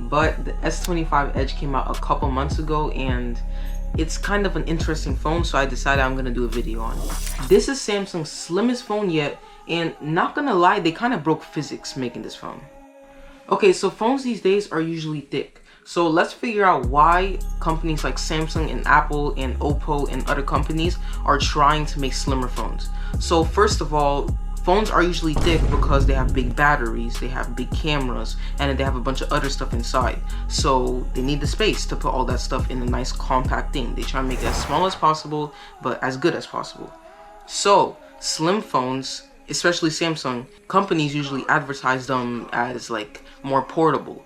but the S25 Edge came out a couple months ago and it's kind of an interesting phone, so I decided I'm gonna do a video on it. This is Samsung's slimmest phone yet, and not gonna lie, they kind of broke physics making this phone. Okay, so phones these days are usually thick. So let's figure out why companies like Samsung and Apple and Oppo and other companies are trying to make slimmer phones. So first of all, phones are usually thick because they have big batteries, they have big cameras, and then they have a bunch of other stuff inside. So they need the space to put all that stuff in a nice compact thing. They try to make it as small as possible, but as good as possible. So slim phones, especially Samsung, companies usually advertise them as like more portable.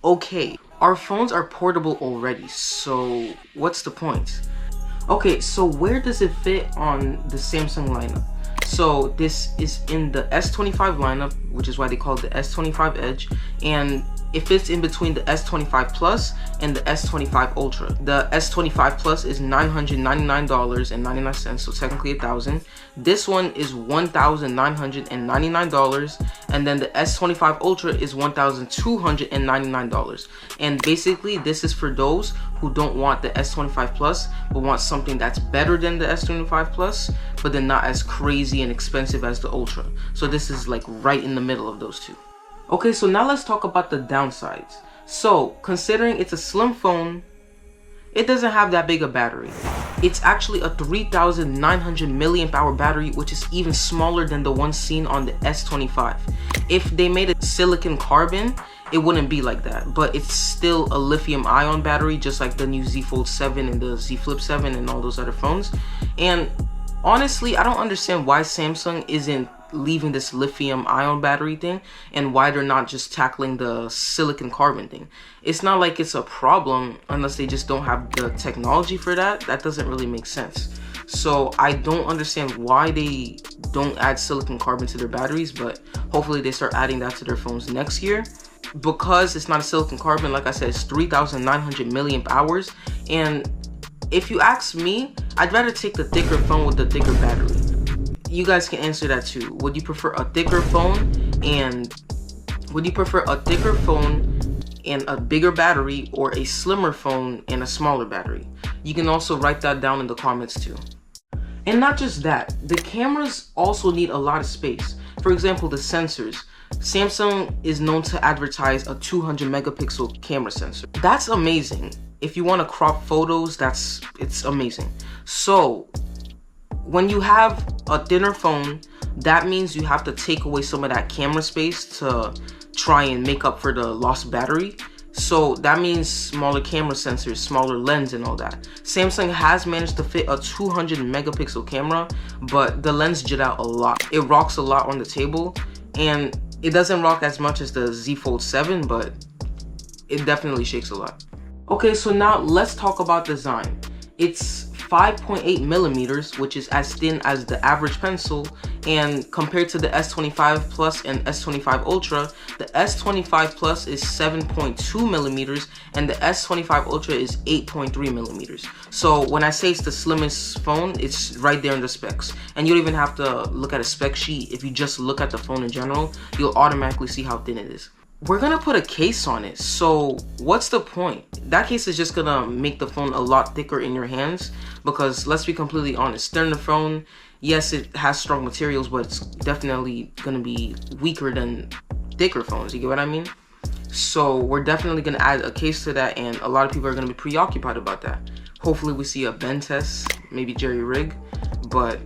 Okay, our phones are portable already, so what's the point? Okay, so where does it fit on the Samsung lineup? So this is in the S25 lineup, which is why they call it the S25 Edge, and it fits in between the S25 Plus and the S25 Ultra. The S25 Plus is $999.99, so technically $1,000. This one is $1,999, and then the S25 Ultra is $1,299. And basically, this is for those who don't want the S25 Plus, but want something that's better than the S25 Plus, but then not as crazy and expensive as the Ultra. So this is like right in the middle of those two. Okay, so now let's talk about the downsides. So, considering it's a slim phone, it doesn't have that big a battery. It's actually a 3,900 milliamp hour battery, which is even smaller than the one seen on the S25. If they made it silicon carbon, it wouldn't be like that, but it's still a lithium ion battery, just like the new Z Fold 7 and the Z Flip 7 and all those other phones. And honestly, I don't understand why Samsung isn't leaving this lithium ion battery thing and why they're not just tackling the silicon carbon thing. It's not like it's a problem unless they just don't have the technology for that. That doesn't really make sense. So I don't understand why they don't add silicon carbon to their batteries, but hopefully they start adding that to their phones next year. Because it's not a silicon carbon, like I said, it's 3,900 milliamp hours, and if you ask me, I'd rather take the thicker phone with the thicker battery. You guys can answer that too. Would you prefer a thicker phone and a bigger battery, or a slimmer phone and a smaller battery? You can also write that down in the comments too. And not just that, the cameras also need a lot of space. For example, the sensors. Samsung is known to advertise a 200 megapixel camera sensor. That's amazing. If you want to crop photos, it's amazing. So when you have a thinner phone, that means you have to take away some of that camera space to try and make up for the lost battery. So that means smaller camera sensors, smaller lens and all that. Samsung has managed to fit a 200 megapixel camera, but the lens jit out a lot. It rocks a lot on the table, and it doesn't rock as much as the Z Fold 7, but it definitely shakes a lot. Okay, so now let's talk about design. It's 5.8 millimeters, which is as thin as the average pencil, and compared to the S25 Plus and S25 Ultra, the S25 Plus is 7.2 millimeters and the S25 Ultra is 8.3 millimeters. So when I say it's the slimmest phone, it's right there in the specs, and you don't even have to look at a spec sheet. If you just look at the phone in general, you'll automatically see how thin it is. We're gonna put a case on it, so what's the point? That case is just gonna make the phone a lot thicker in your hands, because let's be completely honest, thinner phone, yes, it has strong materials, but it's definitely gonna be weaker than thicker phones, you get what I mean? So we're definitely gonna add a case to that, and a lot of people are gonna be preoccupied about that. Hopefully we see a bend test, maybe jerry rig, but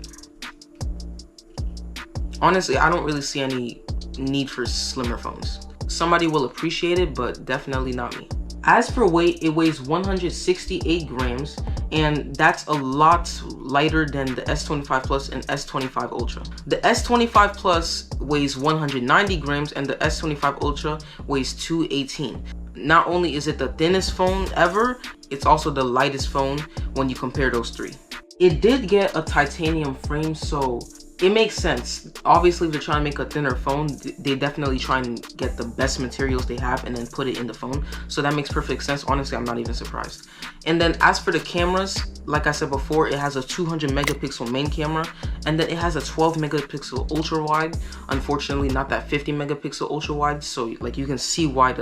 honestly, I don't really see any need for slimmer phones. Somebody will appreciate it, but definitely not me. As for weight, it weighs 168 grams, and that's a lot lighter than the S25 Plus and S25 Ultra. The S25 Plus weighs 190 grams, and the S25 Ultra weighs 218. Not only is it the thinnest phone ever, it's also the lightest phone when you compare those three. It did get a titanium frame, so it makes sense. Obviously, if they're trying to make a thinner phone, they definitely try and get the best materials they have and then put it in the phone. So that makes perfect sense. Honestly, I'm not even surprised. And then as for the cameras, like I said before, it has a 200 megapixel main camera, and then it has a 12 megapixel ultra wide. Unfortunately, not that 50 megapixel ultra wide. So like you can see how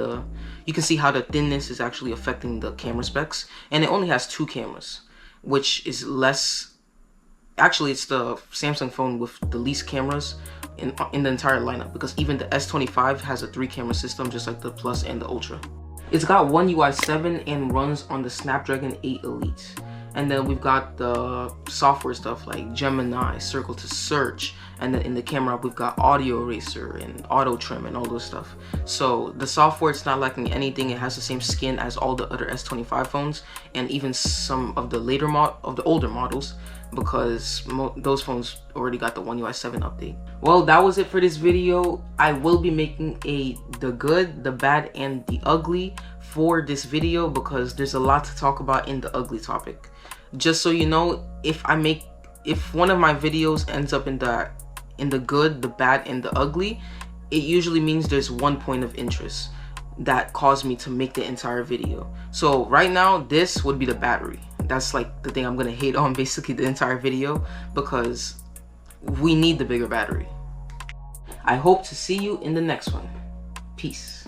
the thinness is actually affecting the camera specs. And it only has 2 cameras, which is less. Actually, it's the Samsung phone with the least cameras in the entire lineup, because even the S25 has a 3-camera system, just like the Plus and the Ultra. It's got One UI 7 and runs on the Snapdragon 8 Elite. And then we've got the software stuff like Gemini, Circle to Search, and then in the camera we've got Audio Eraser and Auto Trim and all those stuff. So the software, it's not lacking anything. It has the same skin as all the other S25 phones, and even some of the older models, because those phones already got the One UI 7 update. Well, that was it for this video. I will be making the good, the bad, and the ugly for this video, because there's a lot to talk about in the ugly topic. Just so you know, if one of my videos ends up in the good, the bad, and the ugly, it usually means there's one point of interest that caused me to make the entire video. So right now, this would be the battery. That's like the thing I'm gonna hate on basically the entire video, because we need the bigger battery. I hope to see you in the next one. Peace.